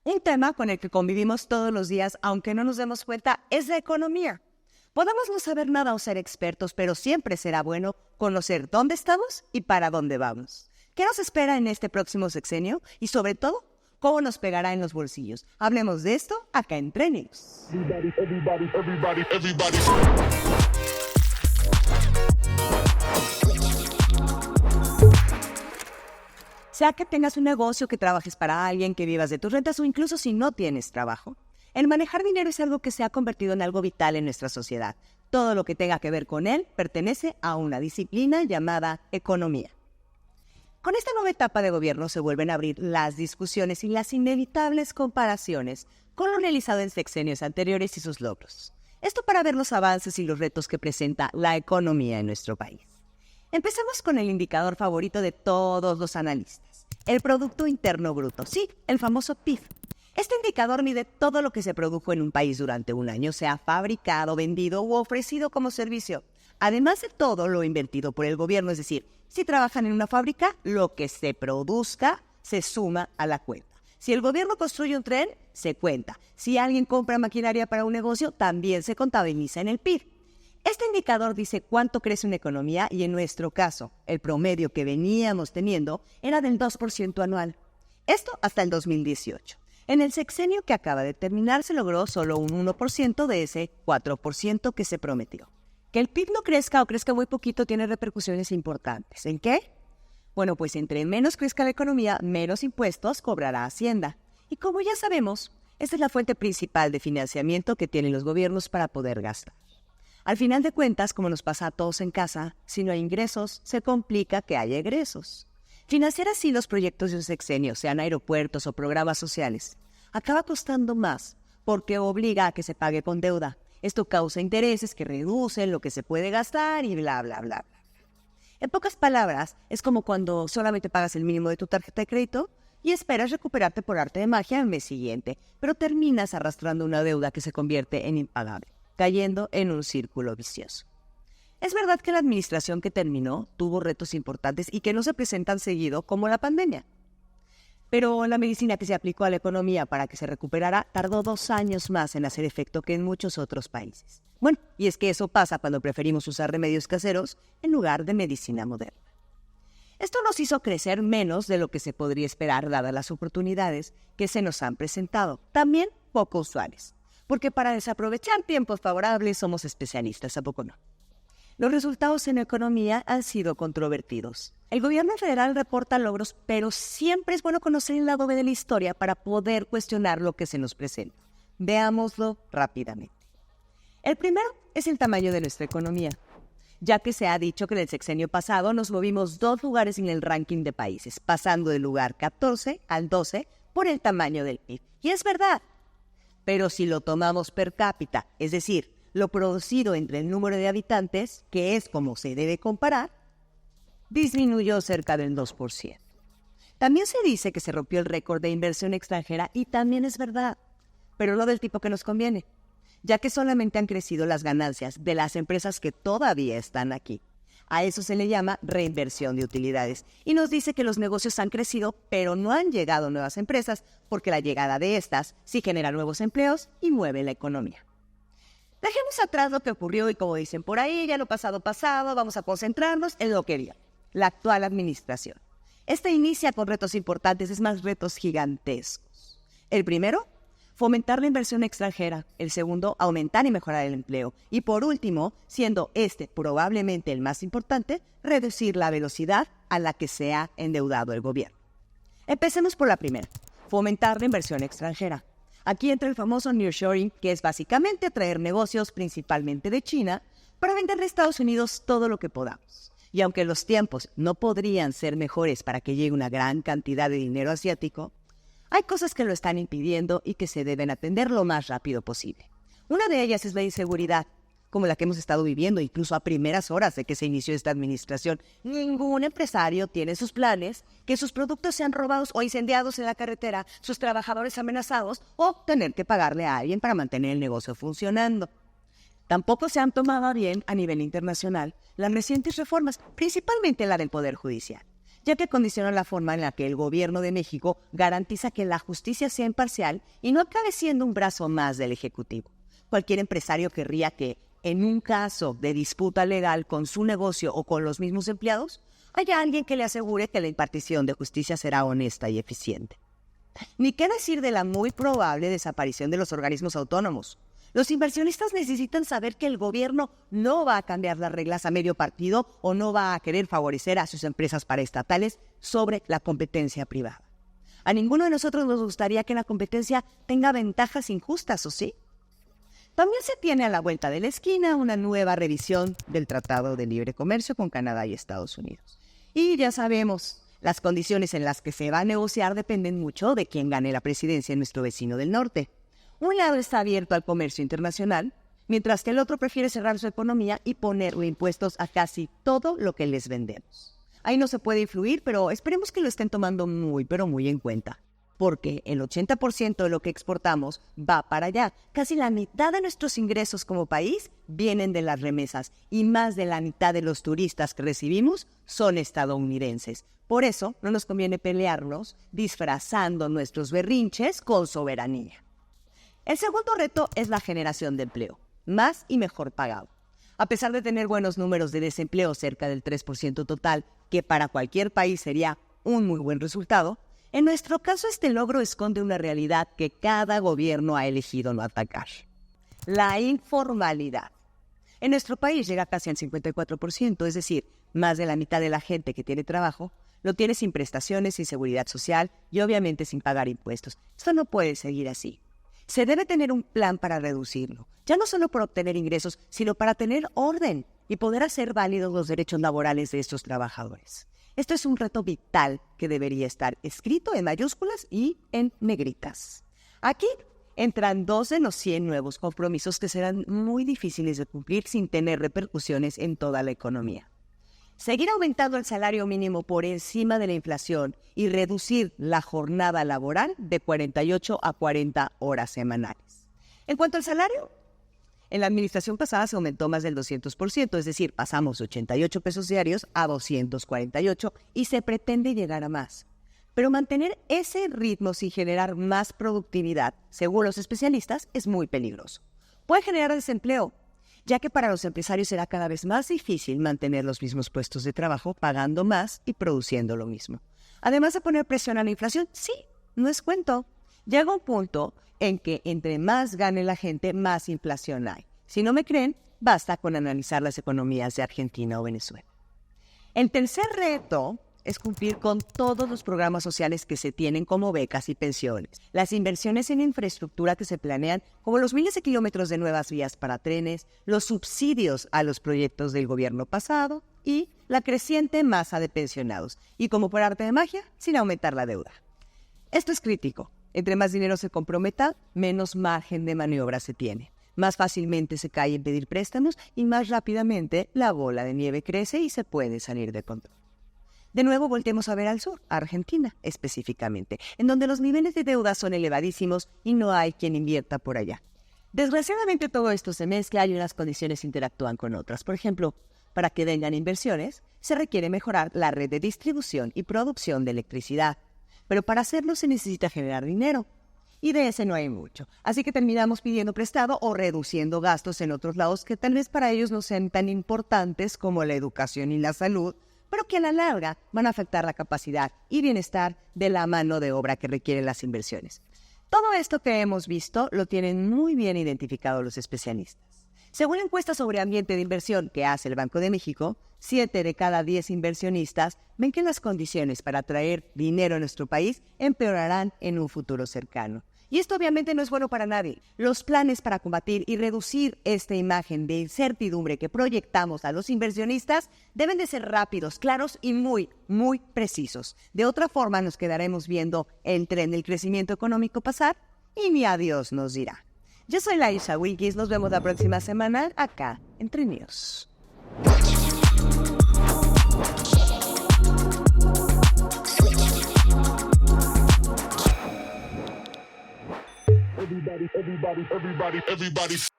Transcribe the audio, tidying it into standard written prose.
Un tema con el que convivimos todos los días, aunque no nos demos cuenta, es la economía. Podemos no saber nada o ser expertos, pero siempre será bueno conocer dónde estamos y para dónde vamos. ¿Qué nos espera en este próximo sexenio? Y sobre todo, ¿cómo nos pegará en los bolsillos? Hablemos de esto acá en Trending. Sea que tengas un negocio, que trabajes para alguien, que vivas de tus rentas o incluso si no tienes trabajo, el manejar dinero es algo que se ha convertido en algo vital en nuestra sociedad. Todo lo que tenga que ver con él pertenece a una disciplina llamada economía. Con esta nueva etapa de gobierno se vuelven a abrir las discusiones y las inevitables comparaciones con lo realizado en sexenios anteriores y sus logros. Esto para ver los avances y los retos que presenta la economía en nuestro país. Empecemos con el indicador favorito de todos los analistas, el Producto Interno Bruto, sí, el famoso PIB. Este indicador mide todo lo que se produjo en un país durante un año, sea fabricado, vendido u ofrecido como servicio. Además de todo lo invertido por el gobierno, es decir, si trabajan en una fábrica, lo que se produzca se suma a la cuenta. Si el gobierno construye un tren, se cuenta. Si alguien compra maquinaria para un negocio, también se contabiliza en el PIB. Este indicador dice cuánto crece una economía y en nuestro caso, el promedio que veníamos teniendo era del 2% anual. Esto hasta el 2018. En el sexenio que acaba de terminar se logró solo un 1% de ese 4% que se prometió. Que el PIB no crezca o crezca muy poquito tiene repercusiones importantes. ¿En qué? Bueno, pues entre menos crezca la economía, menos impuestos cobrará Hacienda. Y como ya sabemos, esta es la fuente principal de financiamiento que tienen los gobiernos para poder gastar. Al final de cuentas, como nos pasa a todos en casa, si no hay ingresos, se complica que haya egresos. Financiar así los proyectos de un sexenio, sean aeropuertos o programas sociales, acaba costando más porque obliga a que se pague con deuda. Esto causa intereses que reducen lo que se puede gastar y bla, bla, bla, bla. En pocas palabras, es como cuando solamente pagas el mínimo de tu tarjeta de crédito y esperas recuperarte por arte de magia el mes siguiente, pero terminas arrastrando una deuda que se convierte en impagable, cayendo en un círculo vicioso. Es verdad que la administración que terminó tuvo retos importantes y que no se presentan seguido como la pandemia. Pero la medicina que se aplicó a la economía para que se recuperara tardó 2 años más en hacer efecto que en muchos otros países. Bueno, y es que eso pasa cuando preferimos usar remedios caseros en lugar de medicina moderna. Esto nos hizo crecer menos de lo que se podría esperar dadas las oportunidades que se nos han presentado, también poco usuales, porque para desaprovechar tiempos favorables somos especialistas, ¿a poco no? Los resultados en la economía han sido controvertidos. El gobierno federal reporta logros, pero siempre es bueno conocer el lado B de la historia para poder cuestionar lo que se nos presenta. Veámoslo rápidamente. El primero es el tamaño de nuestra economía, ya que se ha dicho que en el sexenio pasado nos movimos 2 lugares en el ranking de países, pasando del lugar 14 al 12 por el tamaño del PIB. Y es verdad, pero si lo tomamos per cápita, es decir, lo producido entre el número de habitantes, que es como se debe comparar, disminuyó cerca del 2%. También se dice que se rompió el récord de inversión extranjera y también es verdad, pero no del tipo que nos conviene, ya que solamente han crecido las ganancias de las empresas que todavía están aquí. A eso se le llama reinversión de utilidades y nos dice que los negocios han crecido, pero no han llegado nuevas empresas, porque la llegada de estas sí genera nuevos empleos y mueve la economía. Dejemos atrás lo que ocurrió y como dicen por ahí, ya lo pasado, vamos a concentrarnos en lo que viene, la actual administración. Esta inicia con retos importantes, es más, retos gigantescos. El primero, fomentar la inversión extranjera. El segundo, aumentar y mejorar el empleo. Y por último, siendo este probablemente el más importante, reducir la velocidad a la que se ha endeudado el gobierno. Empecemos por la primera, fomentar la inversión extranjera. Aquí entra el famoso nearshoring, que es básicamente atraer negocios, principalmente de China, para venderle a Estados Unidos todo lo que podamos. Y aunque los tiempos no podrían ser mejores para que llegue una gran cantidad de dinero asiático, hay cosas que lo están impidiendo y que se deben atender lo más rápido posible. Una de ellas es la inseguridad, como la que hemos estado viviendo incluso a primeras horas de que se inició esta administración. Ningún empresario tiene sus planes, que sus productos sean robados o incendiados en la carretera, sus trabajadores amenazados o tener que pagarle a alguien para mantener el negocio funcionando. Tampoco se han tomado bien a nivel internacional las recientes reformas, principalmente la del Poder Judicial, ya que condiciona la forma en la que el gobierno de México garantiza que la justicia sea imparcial y no acabe siendo un brazo más del Ejecutivo. Cualquier empresario querría que, en un caso de disputa legal con su negocio o con los mismos empleados, haya alguien que le asegure que la impartición de justicia será honesta y eficiente. Ni qué decir de la muy probable desaparición de los organismos autónomos. Los inversionistas necesitan saber que el gobierno no va a cambiar las reglas a medio partido o no va a querer favorecer a sus empresas paraestatales sobre la competencia privada. A ninguno de nosotros nos gustaría que la competencia tenga ventajas injustas, ¿o sí? También se tiene a la vuelta de la esquina una nueva revisión del Tratado de Libre Comercio con Canadá y Estados Unidos. Y ya sabemos, las condiciones en las que se va a negociar dependen mucho de quién gane la presidencia en nuestro vecino del norte. Un lado está abierto al comercio internacional, mientras que el otro prefiere cerrar su economía y ponerle impuestos a casi todo lo que les vendemos. Ahí no se puede influir, pero esperemos que lo estén tomando muy, pero muy en cuenta. Porque el 80% de lo que exportamos va para allá. Casi la mitad de nuestros ingresos como país vienen de las remesas y más de la mitad de los turistas que recibimos son estadounidenses. Por eso no nos conviene pelearnos disfrazando nuestros berrinches con soberanía. El segundo reto es la generación de empleo, más y mejor pagado. A pesar de tener buenos números de desempleo, cerca del 3% total, que para cualquier país sería un muy buen resultado, en nuestro caso este logro esconde una realidad que cada gobierno ha elegido no atacar: la informalidad. En nuestro país llega casi al 54%, es decir, más de la mitad de la gente que tiene trabajo lo tiene sin prestaciones, sin seguridad social y obviamente sin pagar impuestos. Esto no puede seguir así. Se debe tener un plan para reducirlo, ya no solo para obtener ingresos, sino para tener orden y poder hacer válidos los derechos laborales de estos trabajadores. Esto es un reto vital que debería estar escrito en mayúsculas y en negritas. Aquí entran 2 de los 100 nuevos compromisos que serán muy difíciles de cumplir sin tener repercusiones en toda la economía. Seguir aumentando el salario mínimo por encima de la inflación y reducir la jornada laboral de 48 a 40 horas semanales. En cuanto al salario, en la administración pasada se aumentó más del 200%, es decir, pasamos de 88 pesos diarios a 248 y se pretende llegar a más. Pero mantener ese ritmo sin generar más productividad, según los especialistas, es muy peligroso. Puede generar desempleo, ya que para los empresarios será cada vez más difícil mantener los mismos puestos de trabajo, pagando más y produciendo lo mismo. Además de poner presión a la inflación, sí, no es cuento. Llega un punto en que entre más gane la gente, más inflación hay. Si no me creen, basta con analizar las economías de Argentina o Venezuela. El tercer reto es cumplir con todos los programas sociales que se tienen, como becas y pensiones, las inversiones en infraestructura que se planean, como los miles de kilómetros de nuevas vías para trenes, los subsidios a los proyectos del gobierno pasado y la creciente masa de pensionados, y como por arte de magia, sin aumentar la deuda. Esto es crítico. Entre más dinero se comprometa, menos margen de maniobra se tiene. Más fácilmente se cae en pedir préstamos y más rápidamente la bola de nieve crece y se puede salir de control. De nuevo voltemos a ver al sur, a Argentina específicamente, en donde los niveles de deuda son elevadísimos y no hay quien invierta por allá. Desgraciadamente todo esto se mezcla y unas condiciones interactúan con otras. Por ejemplo, para que vengan inversiones, se requiere mejorar la red de distribución y producción de electricidad. Pero para hacerlo se necesita generar dinero. Y de ese no hay mucho. Así que terminamos pidiendo prestado o reduciendo gastos en otros lados que tal vez para ellos no sean tan importantes como la educación y la salud, pero que a la larga van a afectar la capacidad y bienestar de la mano de obra que requieren las inversiones. Todo esto que hemos visto lo tienen muy bien identificado los especialistas. Según la encuesta sobre ambiente de inversión que hace el Banco de México, 7 de cada 10 inversionistas ven que las condiciones para atraer dinero a nuestro país empeorarán en un futuro cercano. Y esto obviamente no es bueno para nadie. Los planes para combatir y reducir esta imagen de incertidumbre que proyectamos a los inversionistas deben de ser rápidos, claros y muy, muy precisos. De otra forma nos quedaremos viendo el tren del crecimiento económico pasar y ni adiós nos dirá. Yo soy Laisha Wilkis, nos vemos la próxima semana acá en Trend News. Everybody.